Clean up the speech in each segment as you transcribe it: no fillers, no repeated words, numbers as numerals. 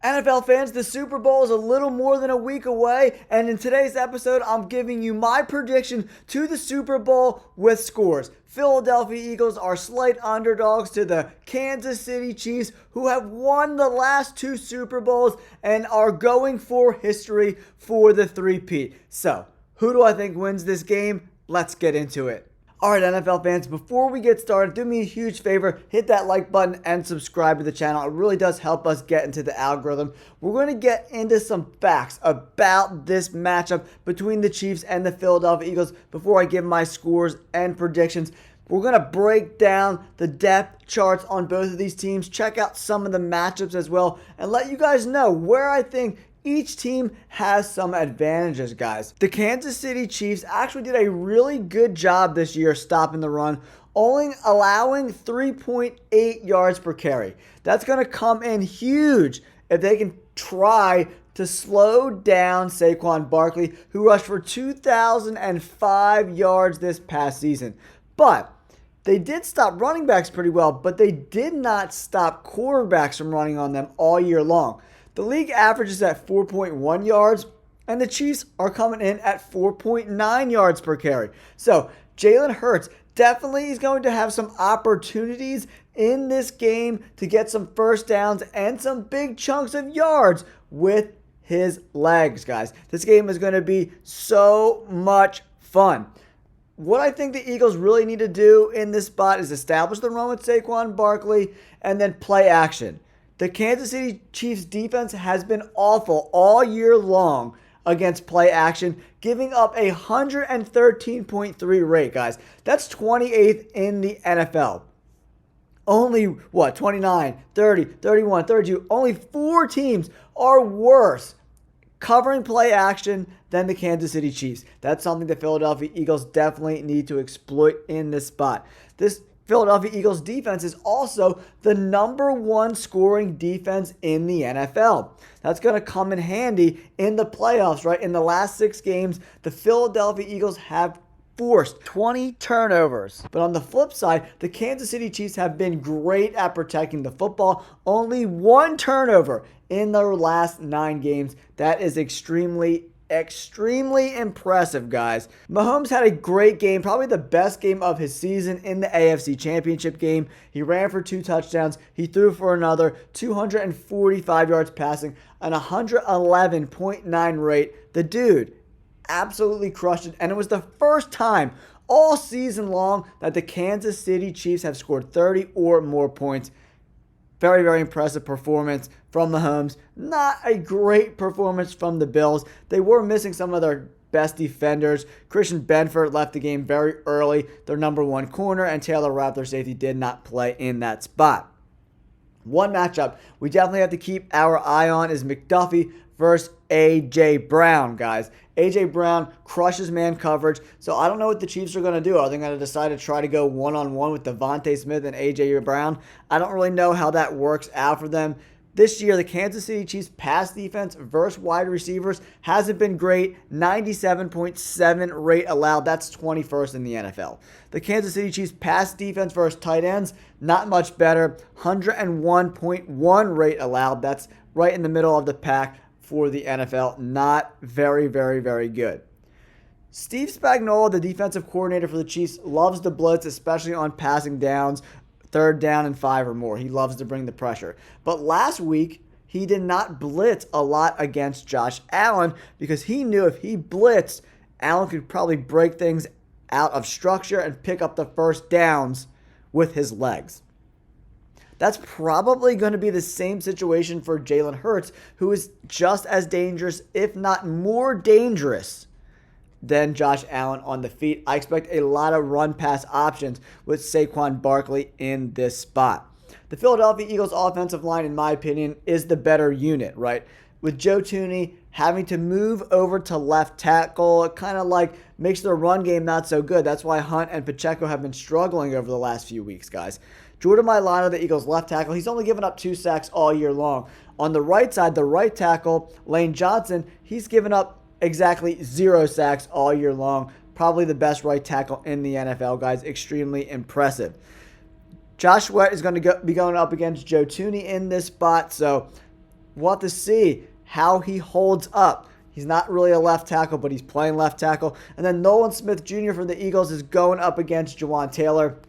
NFL fans, the Super Bowl is a little more than a week away, and in today's episode, I'm giving you my prediction to the Super Bowl with scores. Philadelphia Eagles are slight underdogs to the Kansas City Chiefs, who have won the last two Super Bowls and are going for history for the three-peat. So, who do I think wins this game? Let's get into it. Alright, NFL fans, before we get started, do me a huge favor, hit that like button and subscribe to the channel. It really does help us get into the algorithm. We're going to get into some facts about this matchup between the Chiefs and the Philadelphia Eagles before I give my scores and predictions. We're going to break down the depth charts on both of these teams, check out some of the matchups as well, and let you guys know where I think each team has some advantages, guys. The Kansas City Chiefs actually did a really good job this year stopping the run, only allowing 3.8 yards per carry. That's going to come in huge if they can try to slow down Saquon Barkley, who rushed for 2,005 yards this past season. But they did stop running backs pretty well, but they did not stop quarterbacks from running on them all year long. The league average is at 4.1 yards, and the Chiefs are coming in at 4.9 yards per carry. So, Jalen Hurts definitely is going to have some opportunities in this game to get some first downs and some big chunks of yards with his legs, guys. This game is going to be so much fun. What I think the Eagles really need to do in this spot is establish the run with Saquon Barkley and then play action. The Kansas City Chiefs defense has been awful all year long against play action, giving up a 113.3 rate, guys. That's 28th in the NFL. Only, 29, 30, 31, 32. Only 4 teams are worse covering play action than the Kansas City Chiefs. That's something the Philadelphia Eagles definitely need to exploit in this spot. This Philadelphia Eagles defense is also the #1 scoring defense in the NFL. That's going to come in handy in the playoffs, right? In the last 6 games, the Philadelphia Eagles have forced 20 turnovers. But on the flip side, the Kansas City Chiefs have been great at protecting the football. Only 1 turnover in their last 9 games. That is extremely impressive, guys. Mahomes had a great game, probably the best game of his season in the AFC Championship game. He ran for 2 touchdowns. He threw for another 245 yards passing, an 111.9 rate. The dude absolutely crushed it, and it was the first time all season long that the Kansas City Chiefs have scored 30 or more points. Very, very impressive performance from Mahomes. Not a great performance from the Bills. They were missing some of their best defenders. Christian Benford left the game very early. Their #1 corner, and Taylor Rapp, their safety, did not play in that spot. One matchup we definitely have to keep our eye on is McDuffie versus A.J. Brown, guys. A.J. Brown crushes man coverage, so I don't know what the Chiefs are going to do. Are they going to decide to try to go one-on-one with Devontae Smith and A.J. Brown? I don't really know how that works out for them. This year, the Kansas City Chiefs pass defense versus wide receivers hasn't been great. 97.7 rate allowed. That's 21st in the NFL. The Kansas City Chiefs pass defense versus tight ends, not much better. 101.1 rate allowed. That's right in the middle of the pack for the NFL. Not very, very, very good. Steve Spagnuolo, the defensive coordinator for the Chiefs, loves to blitz, especially on passing downs, 3rd down and 5 or more. He loves to bring the pressure. But last week, he did not blitz a lot against Josh Allen because he knew if he blitzed, Allen could probably break things out of structure and pick up the first downs with his legs. That's probably going to be the same situation for Jalen Hurts, who is just as dangerous, if not more dangerous, than Josh Allen on the feet. I expect a lot of run-pass options with Saquon Barkley in this spot. The Philadelphia Eagles offensive line, in my opinion, is the better unit, right? With Joe Thuney having to move over to left tackle, it kind of like makes the run game not so good. That's why Hunt and Pacheco have been struggling over the last few weeks, guys. Jordan Mailata, the Eagles' left tackle, he's only given up 2 sacks all year long. On the right side, the right tackle, Lane Johnson, he's given up exactly 0 sacks all year long. Probably the best right tackle in the NFL, guys. Extremely impressive. Josh Sweat is going to be going up against Joe Thuney in this spot, so we'll have to see how he holds up. He's not really a left tackle, but he's playing left tackle. And then Nolan Smith Jr. for the Eagles is going up against Jawan Taylor,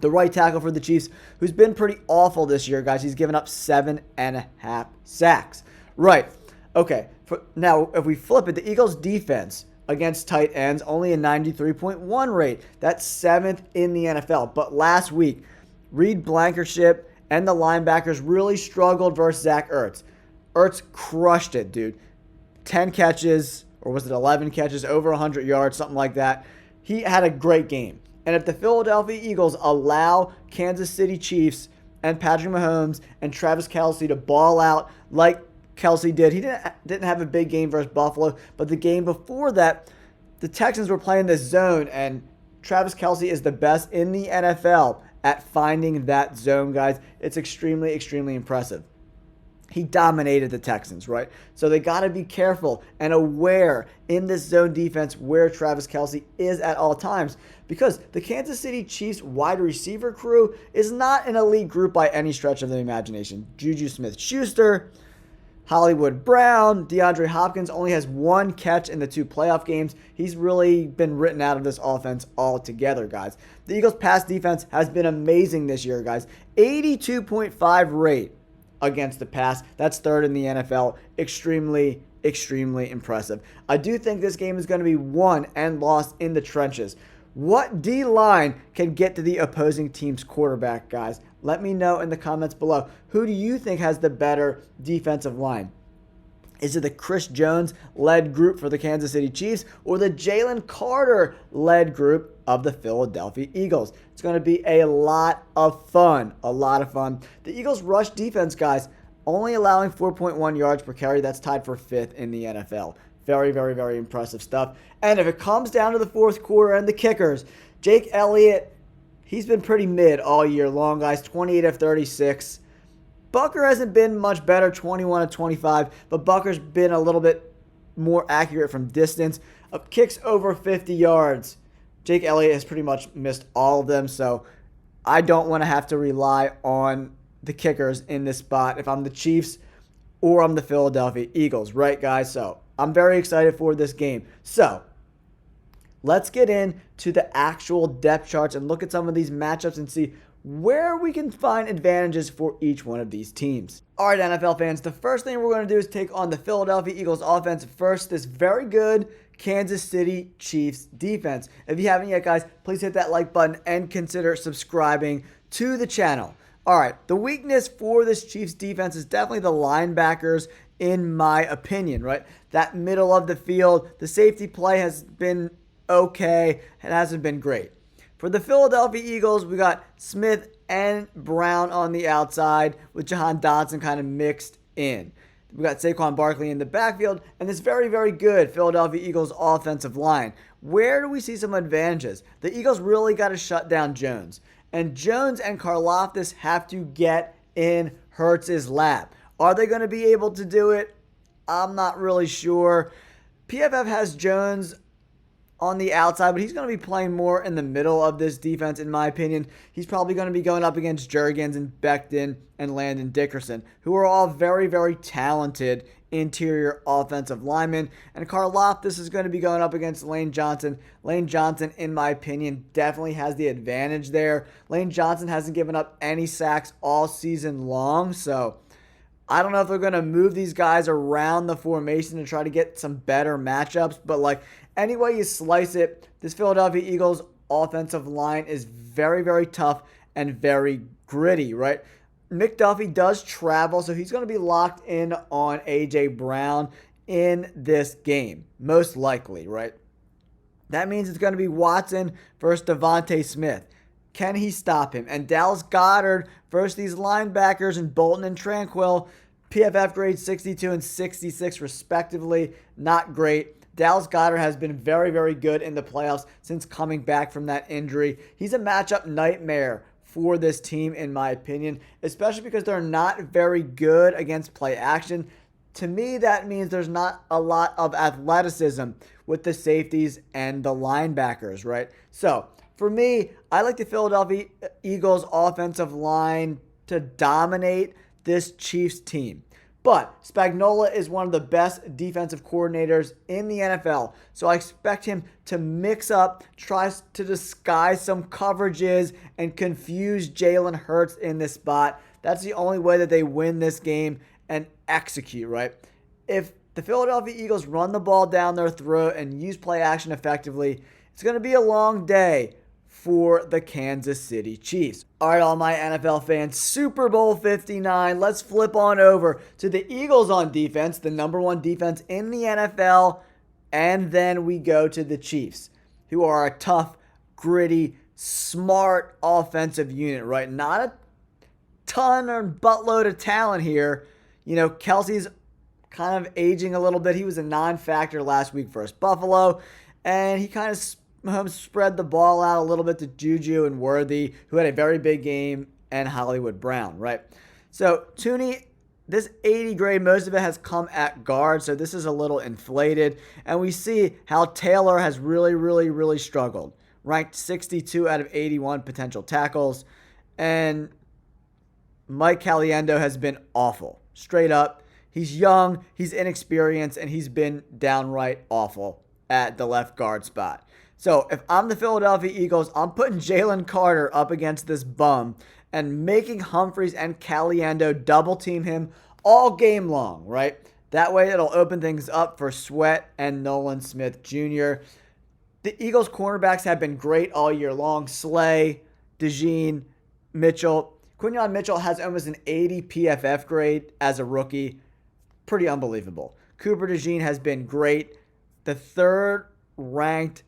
the right tackle for the Chiefs, who's been pretty awful this year, guys. He's given up 7.5 sacks. Right. Okay. Now, if we flip it, the Eagles' defense against tight ends, only a 93.1 rate. That's 7th in the NFL. But last week, Reed Blankenship and the linebackers really struggled versus Zach Ertz. Ertz crushed it, dude. 10 catches, or was it 11 catches, over 100 yards, something like that. He had a great game. And if the Philadelphia Eagles allow Kansas City Chiefs and Patrick Mahomes and Travis Kelce to ball out like Kelce did, he didn't have a big game versus Buffalo, but the game before that, the Texans were playing this zone, and Travis Kelce is the best in the NFL at finding that zone, guys. It's extremely, extremely impressive. He dominated the Texans, right? So they got to be careful and aware in this zone defense where Travis Kelce is at all times, because the Kansas City Chiefs wide receiver crew is not an elite group by any stretch of the imagination. Juju Smith-Schuster, Hollywood Brown, DeAndre Hopkins only has 1 catch in the 2 playoff games. He's really been written out of this offense altogether, guys. The Eagles' pass defense has been amazing this year, guys. 82.5 rate against the pass. That's 3rd in the NFL. Extremely, extremely impressive. I do think this game is going to be won and lost in the trenches. What D-line can get to the opposing team's quarterback, guys? Let me know in the comments below. Who do you think has the better defensive line? Is it the Chris Jones-led group for the Kansas City Chiefs or the Jalen Carter-led group of the Philadelphia Eagles? It's going to be a lot of fun. A lot of fun. The Eagles' rush defense, guys, only allowing 4.1 yards per carry. That's tied for 5th in the NFL. Very, very, very impressive stuff. And if it comes down to the 4th quarter and the kickers, Jake Elliott, he's been pretty mid all year long, guys. 28 of 36. Bucker hasn't been much better, 21 of 25, but Bucker's been a little bit more accurate from distance. Kicks over 50 yards. Jake Elliott has pretty much missed all of them, so I don't want to have to rely on the kickers in this spot if I'm the Chiefs or I'm the Philadelphia Eagles, right, guys? So I'm very excited for this game. So let's get into the actual depth charts and look at some of these matchups and see where we can find advantages for each one of these teams. All right, NFL fans, the first thing we're going to do is take on the Philadelphia Eagles offense first. This very good Kansas City Chiefs defense. If you haven't yet, guys, please hit that like button and consider subscribing to the channel. All right, the weakness for this Chiefs defense is definitely the linebackers, in my opinion, right? That middle of the field, the safety play has been okay. It hasn't been great. For the Philadelphia Eagles, we got Smith and Brown on the outside with Jahan Dotson kind of mixed in. We got Saquon Barkley in the backfield and this very, very good Philadelphia Eagles offensive line. Where do we see some advantages? The Eagles really got to shut down Jones. And Jones and Karlaftis have to get in Hurts's lap. Are they going to be able to do it? I'm not really sure. PFF has Jones on the outside, but he's going to be playing more in the middle of this defense, in my opinion. He's probably going to be going up against Jurgens and Becton and Landon Dickerson, who are all very, very talented interior offensive linemen. And Karlaftis is going to be going up against Lane Johnson. Lane Johnson, in my opinion, definitely has the advantage there. Lane Johnson hasn't given up any sacks all season long, so I don't know if they're going to move these guys around the formation to try to get some better matchups, but like any way you slice it, this Philadelphia Eagles offensive line is very, very tough and very gritty, right? McDuffie does travel, so he's going to be locked in on A.J. Brown in this game, most likely, right? That means it's going to be Watson versus Devontae Smith. Can he stop him? And Dallas Goedert versus these linebackers and Bolton and Tranquil. PFF grades 62 and 66 respectively. Not great. Dallas Goedert has been very, very good in the playoffs since coming back from that injury. He's a matchup nightmare for this team, in my opinion, especially because they're not very good against play action. To me, that means there's not a lot of athleticism with the safeties and the linebackers, right? So, for me, I like the Philadelphia Eagles offensive line to dominate this Chiefs team. But Spagnuolo is one of the best defensive coordinators in the NFL. So I expect him to mix up, try to disguise some coverages, and confuse Jalen Hurts in this spot. That's the only way that they win this game and execute, right? If the Philadelphia Eagles run the ball down their throat and use play action effectively, it's going to be a long day for the Kansas City Chiefs. All right, all my NFL fans, Super Bowl 59. Let's flip on over to the Eagles on defense, the number one defense in the NFL, and then we go to the Chiefs, who are a tough, gritty, smart offensive unit, right? Not a ton or buttload of talent here. You know, Kelsey's kind of aging a little bit. He was a non-factor last week versus Buffalo, and he kind of Mahomes spread the ball out a little bit to Juju and Worthy, who had a very big game, and Hollywood Brown, right? So, Tooney, this 80 grade, most of it has come at guard, so this is a little inflated. And we see how Taylor has really struggled. Ranked 62 out of 81 potential tackles. And Mike Caliendo has been awful. Straight up. He's young, he's inexperienced, and he's been downright awful at the left guard spot. So if I'm the Philadelphia Eagles, I'm putting Jalen Carter up against this bum and making Humphries and Caliendo double team him all game long, right? That way it'll open things up for Sweat and Nolan Smith Jr. The Eagles cornerbacks have been great all year long. Slay, DeJean, Mitchell. Quinyon Mitchell has almost an 80 PFF grade as a rookie. Pretty unbelievable. Cooper DeJean has been great. The third ranked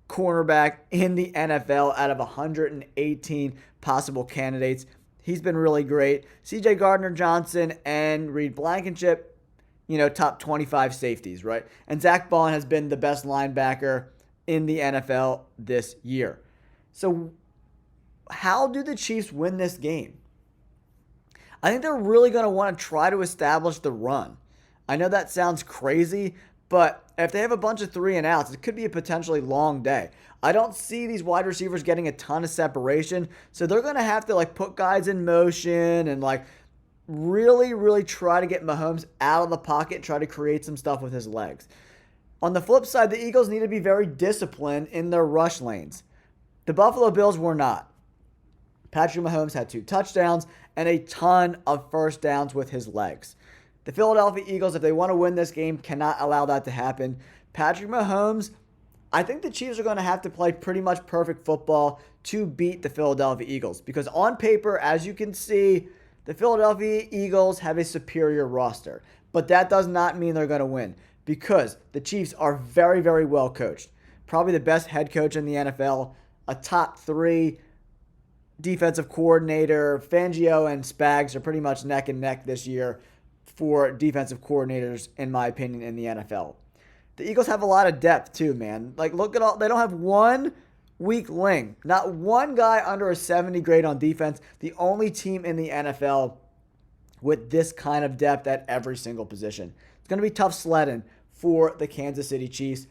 cornerback in the NFL out of 118 possible candidates. He's been really great. CJ Gardner-Johnson and Reed Blankenship, top 25 safeties, right? And Zach Bond has been the best linebacker in the NFL this year. So how do the Chiefs win this game? I think they're really going to want to try to establish the run. I know that sounds crazy, but if they have a bunch of 3 and outs, it could be a potentially long day. I don't see these wide receivers getting a ton of separation, so they're going to have to put guys in motion and really try to get Mahomes out of the pocket and try to create some stuff with his legs. On the flip side, the Eagles need to be very disciplined in their rush lanes. The Buffalo Bills were not. Patrick Mahomes had 2 touchdowns and a ton of first downs with his legs. The Philadelphia Eagles, if they want to win this game, cannot allow that to happen. Patrick Mahomes, I think the Chiefs are going to have to play pretty much perfect football to beat the Philadelphia Eagles. Because on paper, as you can see, the Philadelphia Eagles have a superior roster. But that does not mean they're going to win. Because the Chiefs are very well coached. Probably the best head coach in the NFL. A top 3 defensive coordinator. Fangio and Spags are pretty much neck and neck this year for defensive coordinators, in my opinion, in the NFL. The Eagles have a lot of depth too, man. Look at all, they don't have one weak link. Not one guy under a 70 grade on defense. The only team in the NFL with this kind of depth at every single position. It's going to be tough sledding for the Kansas City Chiefs.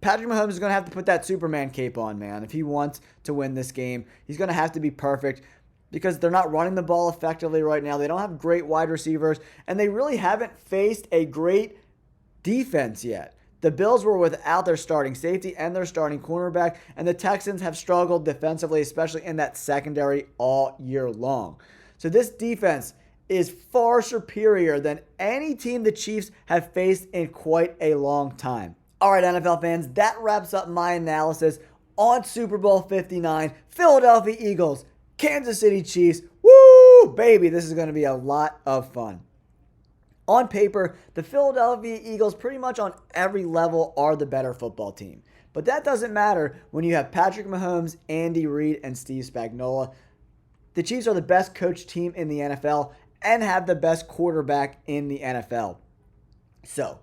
Patrick Mahomes is going to have to put that Superman cape on, man. If he wants to win this game, he's going to have to be perfect, because they're not running the ball effectively right now. They don't have great wide receivers, and they really haven't faced a great defense yet. The Bills were without their starting safety and their starting cornerback, and the Texans have struggled defensively, especially in that secondary all year long. So this defense is far superior than any team the Chiefs have faced in quite a long time. All right, NFL fans, that wraps up my analysis on Super Bowl 59, Philadelphia Eagles, Kansas City Chiefs. Woo, baby, this is going to be a lot of fun. On paper, the Philadelphia Eagles pretty much on every level are the better football team. But that doesn't matter when you have Patrick Mahomes, Andy Reid, and Steve Spagnuolo. The Chiefs are the best coached team in the NFL and have the best quarterback in the NFL. So,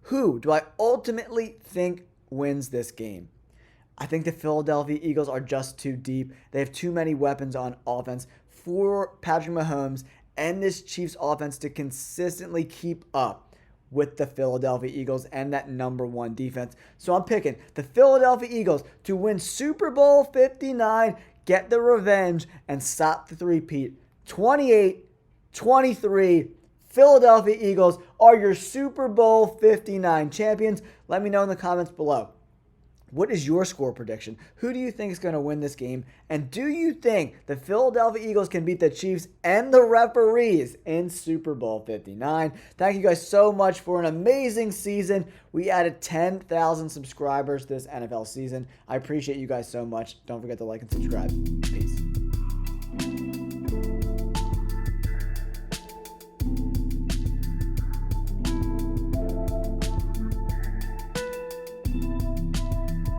who do I ultimately think wins this game? I think the Philadelphia Eagles are just too deep. They have too many weapons on offense for Patrick Mahomes and this Chiefs offense to consistently keep up with the Philadelphia Eagles and that number 1 defense. So I'm picking the Philadelphia Eagles to win Super Bowl 59, get the revenge, and stop the three-peat 28-24. 23. Philadelphia Eagles are your Super Bowl 59 champions. Let me know in the comments below. What is your score prediction? Who do you think is going to win this game? And do you think the Philadelphia Eagles can beat the Chiefs and the referees in Super Bowl 59? Thank you guys so much for an amazing season. We added 10,000 subscribers this NFL season. I appreciate you guys so much. Don't forget to like and subscribe. Peace.